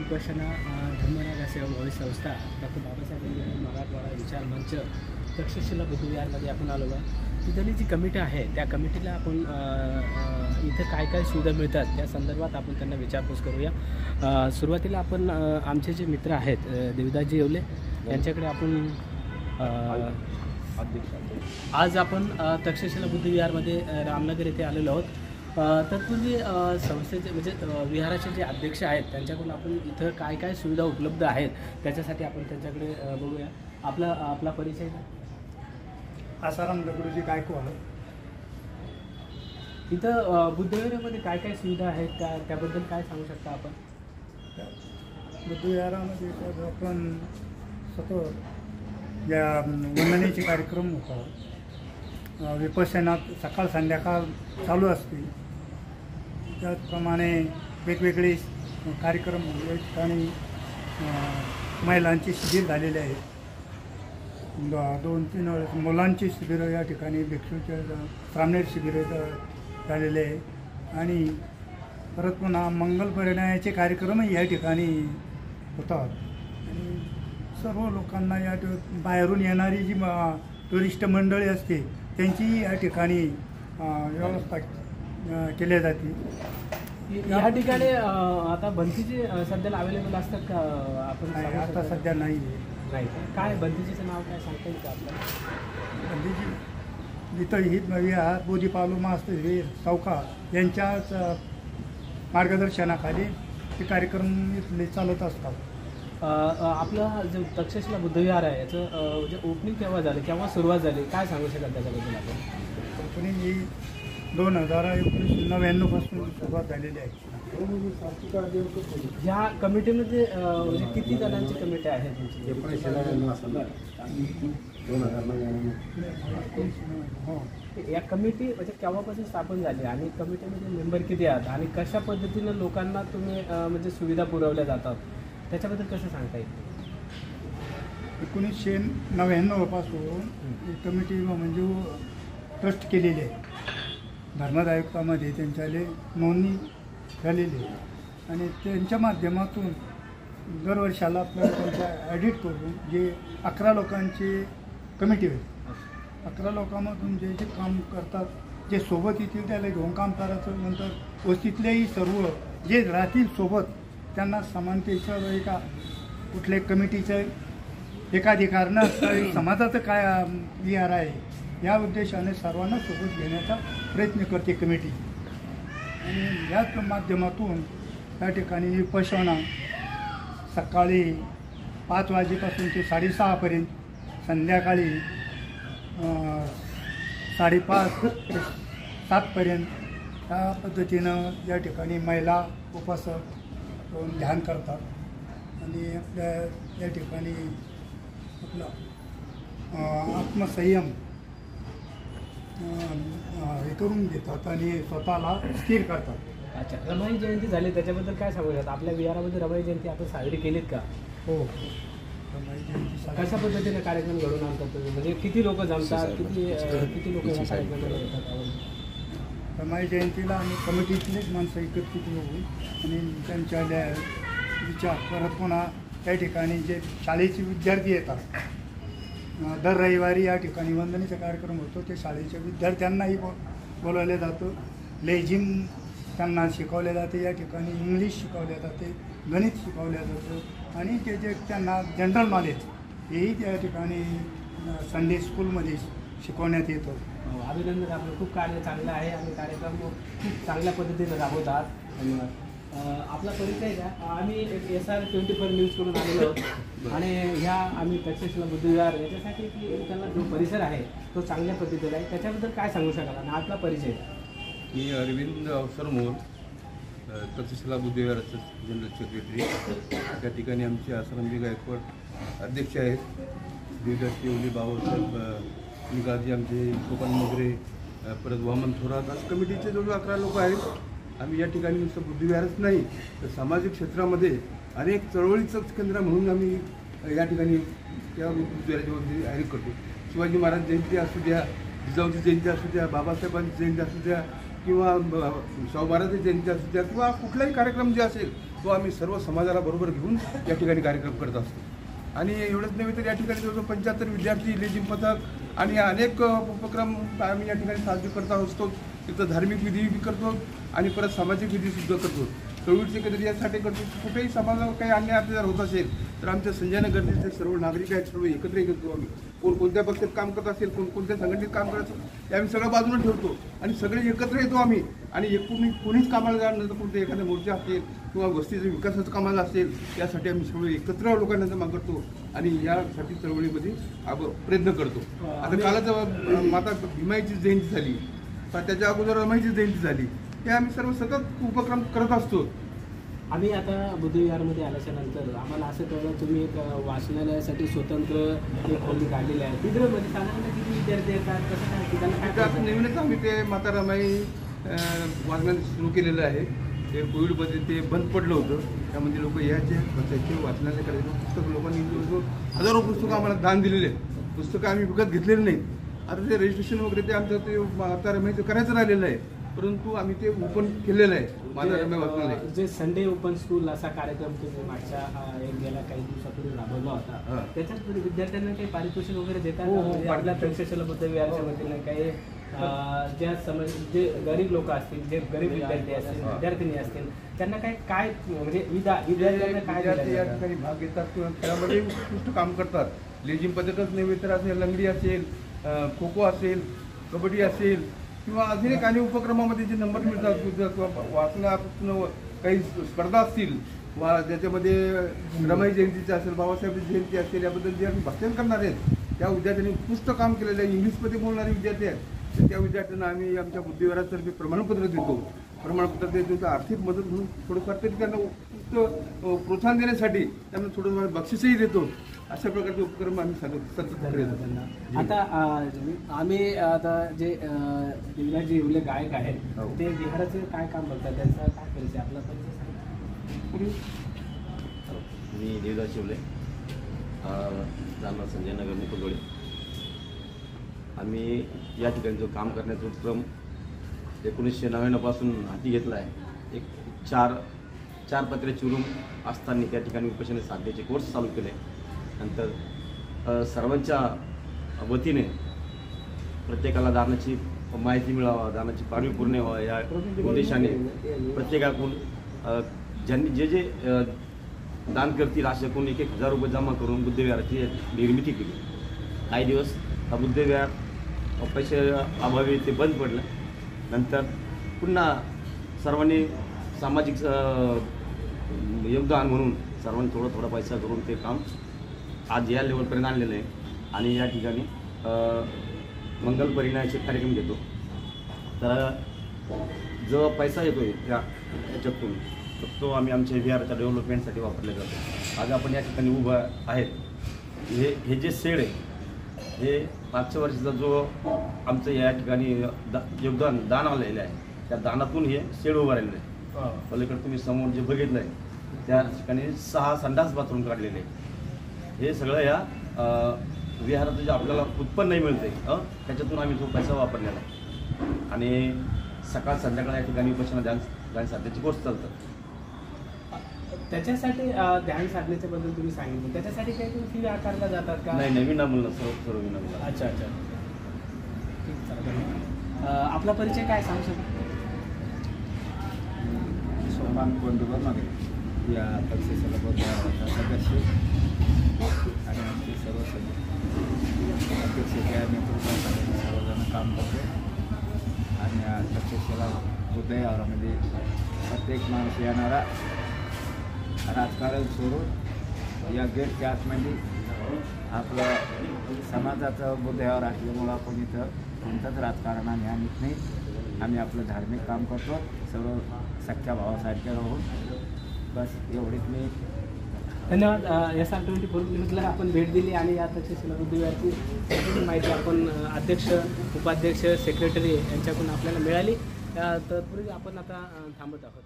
विपश्यना धर्मराजा सेवा भावी संस्था डॉक्टर बाबासाहेब आंबेडकर मराठवाडा विचार मंच तक्षशिला बुद्धविहारमध्ये आपण आलो आहे. तिथली जी कमिटी आहे त्या कमिटीला आपण इथं काय काय सुविधा मिळतात त्या संदर्भात आपण त्यांना विचारपूस करूया. सुरुवातीला आपण आमचे जे मित्र आहेत देवदासजी येवले यांच्याकडे आपण आज आपण तक्षशिला बुद्धविहारमध्ये रामनगर येथे आलेलो आहोत. तत्पूर्वी संस्थेचे म्हणजे विहाराचे जे अध्यक्ष आहेत त्यांच्याकडून आपण इथं काय काय सुविधा उपलब्ध आहेत त्याच्यासाठी आपण त्यांच्याकडे बघूया. आपला परिचय आसाराम दगडूजी गायकवाड. इथं बुद्धविहारामध्ये काय काय सुविधा आहेत त्याबद्दल काय सांगू शकता आपण? बुद्धविहारामध्ये आपण सतत या वंदनेचे कार्यक्रम होतात. विपश्यना सकाळ संध्याकाळ चालू असते. त्याचप्रमाणे वेगवेगळे कार्यक्रम या ठिकाणी महिलांची शिबिर झालेले आहेत. 2-3 वेळेस मुलांची शिबिरं या ठिकाणी भिक्षूच्या सामनेर शिबिरं झालेले आहे. आणि परत पुन्हा मंगल परिणयाचे कार्यक्रमही या ठिकाणी होतात. आणि सर्व लोकांना या बाहेरून येणारी जी टुरिस्ट मंडळी असते त्यांची या ठिकाणी व्यवस्था केल्या जाते. या ठिकाणी आता बंदीचे सध्याला अवेलेबल असतात का? आपण आता सध्या नाही नाही. काय बंदीचीचं नाव काय सांगता येईल का आपल्याला? बंदीची इथं ही विहार बोधीपालू मास्तर चौका यांच्याच मार्गदर्शनाखाली हे कार्यक्रम इथले चालत असतात. आपलं जो तक्षशिला बुद्धविहार आहे याचं म्हणजे ओपनिंग केव्हा झालं, केव्हा सुरुवात झाली, काय सांगू शकाल त्याच्याबद्दल आपण? ओपनिंग ही 2019 पासून सुरुवात झालेली आहे. ह्या कमिटीमध्ये म्हणजे किती जणांची कमिटी आहे तुमची? या कमिटी म्हणजे केव्हापासून स्थापन झाली आणि कमिटीमध्ये मेंबर किती आहात आणि कशा पद्धतीनं लोकांना तुम्ही म्हणजे सुविधा पुरवल्या जातात त्याच्याबद्दल कसं सांगता येईल? 1999 पासून ही कमिटी म्हणजे ट्रस्ट केलेली आहे. धर्मद आयुक्तामध्ये त्यांच्याले नोंदणी झालेली आहे आणि त्यांच्या माध्यमातून दरवर्षाला आपल्याला त्यांच्या ॲडिट करून जे 11 लोकांची कमिटी होईल. 11 लोकांमधून जे जे काम करतात, जे सोबत येतील त्याला घेऊन काम करायचं. नंतर वस्तीतलेही सर्व जे राहतील सोबत त्यांना समानतेचं एका कुठल्या कमिटीचं एकाधिकार नसतं. समाजाचं काय विहार आहे या उद्देशाने सर्वांना सोबत घेण्याचा प्रयत्न करते कमिटी. आणि याच माध्यमातून त्या ठिकाणी विपश्यना सकाळी 5 वाजेपासून ते 6:30 संध्याकाळी 5:30 ते 7 त्या पद्धतीनं या ठिकाणी महिला उपासक ध्यान करतात. आणि आपल्या या ठिकाणी आपला आत्मसंयम हे करून घेतात आणि स्वतःला स्थिर करतात. अच्छा, रमाई जयंती झाली त्याच्याबद्दल काय सांगू शकता? आपल्या विहारामध्ये रमाई जयंती आपण साजरी केलीत का? हो, रमाई जयंती कशा पद्धतीने कार्यक्रम घडवून आणतात तुम्ही? म्हणजे किती लोक जमतात, किती लोक या कार्यक्रमाला येतात? रमाई जयंतीला आम्ही कमिटीतलेच माणसं एकत्रित होऊन आणि त्यांच्या विचार परत पुन्हा त्या ठिकाणी जे शाळेचे विद्यार्थी येतात. दर रविवारी या ठिकाणी वंदनेचा कार्यक्रम होतो. ते शाळेच्या विद्यार्थ्यांनाही बोलवलं जातं. लेझिम त्यांना शिकवले जाते. या ठिकाणी इंग्लिश शिकवले जाते, गणित शिकवलं जातं आणि ते जे त्यांना जनरल नॉलेज हेही त्या ठिकाणी संडे स्कूलमध्ये शिकवण्यात येतं. अभिनंदन, आपलं खूप कार्य चांगलं आहे आणि कार्यक्रम खूप चांगल्या पद्धतीने राबवतात. धन्यवाद. आपला परिचय द्या. आम्ही SR 24 न्यूजकडून आलेलो आहोत आणि ह्या आम्ही तक्षशिला बुद्धविहार याच्यासाठी की त्यांना जो परिसर आहे तो चांगल्या पद्धतीने आहे त्याच्याबद्दल काय सांगू शकाल आणि आपला परिचय? मी अरविंद अवसरमोर, तक्षशिला बुद्धविहाराचं जनरल सेक्रेटरी. त्या ठिकाणी आमचे आसारामजी गायकवाड अध्यक्ष आहेत. देवदासजी येवले, बाबासाहेब निगाजी, आमचे गोपाल मोगरे, परत वामन थोरात असं कमिटीचे जवळ 11 लोक आहेत. आम्ही या ठिकाणी नुसतं बुद्धविहारच नाही तर सामाजिक क्षेत्रामध्ये अनेक चळवळीचं केंद्र म्हणून आम्ही या ठिकाणी त्या बुद्धविहाराची आयोजन करतो. शिवाजी महाराज जयंती असू द्या, जिजाऊची जयंती असू द्या, बाबासाहेबांची जयंती असू द्या, किंवा शाहू महाराज जयंती असू द्या किंवा कुठलाही कार्यक्रम जे असेल तो आम्ही सर्व समाजाला बरोबर घेऊन या ठिकाणी कार्यक्रम करत असतो. आणि एवढंच नव्हे तर या ठिकाणी जवळजवळ 75 विद्यार्थी, लेझिम पथक आणि अनेक उपक्रम आम्ही या ठिकाणी साजरे करत असतो. तिथं धार्मिक विधी करतो आणि परत सामाजिक विधीसुद्धा करतो. चळवळी सेक्रेटरी यासाठी करतो. कुठेही समाजाला काही अन्याय अत्याचार होत असेल तर आमच्या संजय नगरचे सर्व नागरिक आहेत, सर्व एकत्र येतो आम्ही. कोण कोणत्या पक्षात काम करत असेल, कोण कोणत्या संघटनेत काम करत असेल ते आम्ही सगळं बाजूला ठेवतो आणि सगळे एकत्र येतो आम्ही. आणि एकूण कोणीच कामाला जाणार तर कोणत्या एखाद्या मोर्चा असेल किंवा वस्तीचं विकासाचं कामाला असेल यासाठी आम्ही सगळे एकत्र लोकांना जमा करतो आणि यासाठी चळवळीमध्ये प्रयत्न करतो. आता कालच माता भीमाईची जयंती झाली, त्याच्या अगोदर रमाईची जयंती झाली. हे आम्ही सर्व सतत उपक्रम करत असतो. आम्ही आता बुद्धविहारमध्ये आल्याच्या नंतर आम्हाला असं कळलं तुम्ही एक वाचनालयासाठी स्वतंत्र एक खोली काढलेली आहे. तिकडे म्हणजे साधारण किती विद्यार्थी येतात, कसं काय ठिकाणी आता नवीनच आम्ही ते माता रमाई वाचनालय सुरू केलेलं आहे. ते कोविडमध्ये ते बंद पडलं होतं, त्यामध्ये लोक यायचे बसायचे, वाचनालय करायचे. पुस्तकं लोकांनी हजारो पुस्तकं आम्हाला दान दिलेले आहेत. पुस्तकं आम्ही विकत घेतलेली नाहीत. आता ते रजिस्ट्रेशन वगैरे ते आमचं ते माता रमाईचं करायचं राहिलेलं आहे, परंतु आम्ही ते ओपन केलेलं आहे माता रमाई वाचनालय. जे संडे ओपन स्कूल असा कार्यक्रम तुम्ही मागच्या गेल्या काही दिवसापूर्वी राबवला होता, त्याच्यात विद्यार्थ्यांना काही पारितोषिक वगैरे देतात? आपल्या तक्षशिला बुद्धविहारच्या वतीने काही जे गरीब लोक असतील, जे गरीब विद्यार्थी असतील, विद्यार्थिनी असतील, त्यांना काय म्हणजे विद्यार्थ्यांना काय या ठिकाणी भाग घेतात किंवा खेळामध्ये उत्कृष्ट काम करतात. लेझिम पथकच नव्हे तर असेल, लंगडी असेल, खो खो असेल, कबड्डी असेल किंवा अजून एक अनेक उपक्रमामध्ये जे नंबर मिळतात किंवा वाचनापासून काही स्पर्धा असतील वा ज्याच्यामध्ये रमाई जयंतीची असेल, बाबासाहेब जयंती असेल, याबद्दल जे आम्ही भाषण करणार आहेत त्या विद्यार्थ्यांनी उत्कृष्ट काम केलेलं आहे. इंग्लिशमध्ये बोलणारे विद्यार्थी आहेत तर त्या विद्यार्थ्यांना आम्ही आमच्या बुद्धविहारातर्फे प्रमाणपत्र देतो. प्रमाणपत्र देतो आर्थिक मदत म्हणून थोडंफार तरी त्यांना उत्कृष्ट प्रोत्साहन देण्यासाठी त्यांना थोडंफार बक्षीसही देतो. अशा प्रकारचे उपक्रम आम्ही सतत करतो. आता आम्ही आता जे देवराजी येवले गायक आहेत ते विहाराचे काय काम बघतात, त्यांचा काय परिचय आपला परिचय? मी देवदास येवले, जालना संजय नगर मुकुंदवाडी. आम्ही या ठिकाणी जो काम करण्याचा उपक्रम 1999 पासून हाती घेतला आहे. एक चार पत्र्याची रूम असताना त्या ठिकाणी उपोषण साधण्याचे कोर्स चालू केले. नंतर सर्वांच्या वतीने प्रत्येकाला दानाची माहिती मिळावा, दानाची पाळी पूर्ण व्हावं या उद्देशाने प्रत्येकाकडून ज्यांनी जे दान करतील असे कोण 1,000 रुपये जमा करून बुद्धविहाराची निर्मिती केली. काही दिवस हा बुद्धविहार पैसे अभावी ते बंद पडलं. नंतर पुन्हा सर्वांनी सामाजिक योगदान म्हणून सर्वांनी थोडा पैसा करून ते काम आज या लेवलपर्यंत आणलेलं आहे. आणि या ठिकाणी मंगल परिणयाचे कार्यक्रम घेतो. तर जो पैसा येतो याच्यातून तर तो आम्ही आमच्या विहाराच्या डेव्हलपमेंटसाठी वापरला जातो. आज आपण या ठिकाणी उभं आहेत. हे जे शेड आहे हे मागच्या वर्षीचा जो आमचं या ठिकाणी दान आलेलं आहे त्या दानातून हे शेड उभं राहिलेलं आहे. पलीकडे तुम्ही समोर जे बघितलं आहे त्या ठिकाणी 6 संडास बाथरूम काढलेले आहे. हे सगळं या विहाराचं जे आपल्याला उत्पन्न मिळते त्याच्यातून आम्ही तो पैसा वापरलेला आहे. आणि सकाळ संध्याकाळ या ठिकाणी उपोषण ध्यान साधण्याचे कोर्स चालतात. त्याच्यासाठी ध्यान साधण्याच्या बद्दल तुम्ही सांगितलं, त्याच्यासाठी काही तुम्ही फी आकारला जातात का? नाही, नवीन मुलं सर्व विनामूल्य. अच्छा. ठीक, चालेल. आपला परिचय काय सांगू शकतो? सोपान कोंडूबर मागे या तक्षशिला बुद्धविहाराचा सदस्य आणि आमचे सर्व अध्यक्षाच्या नेतृत्वाखाली सर्वजण काम करतो. आणि या तक्षशिला बुद्धविहारामध्ये प्रत्येक माणूस येणारा राजकारण सोडून या गेटच्या आतमध्ये आपलं समाजाचं बुद्धविहार असल्यामुळं आपण इथं कोणतंच राजकारण आम्ही आणत नाही. आम्ही आपलं धार्मिक काम करतो सर्व सख्या भावासारखे राहून. बस एवढीच मी. धन्यवाद. SR24 न्यूजला आपण भेट दिली आणि या तक्षशिला बुद्धविहारची माहिती आपण अध्यक्ष, उपाध्यक्ष, सेक्रेटरी यांच्याकडून आपल्याला मिळाली. तत्पूर्वी आपण आता थांबत आहोत.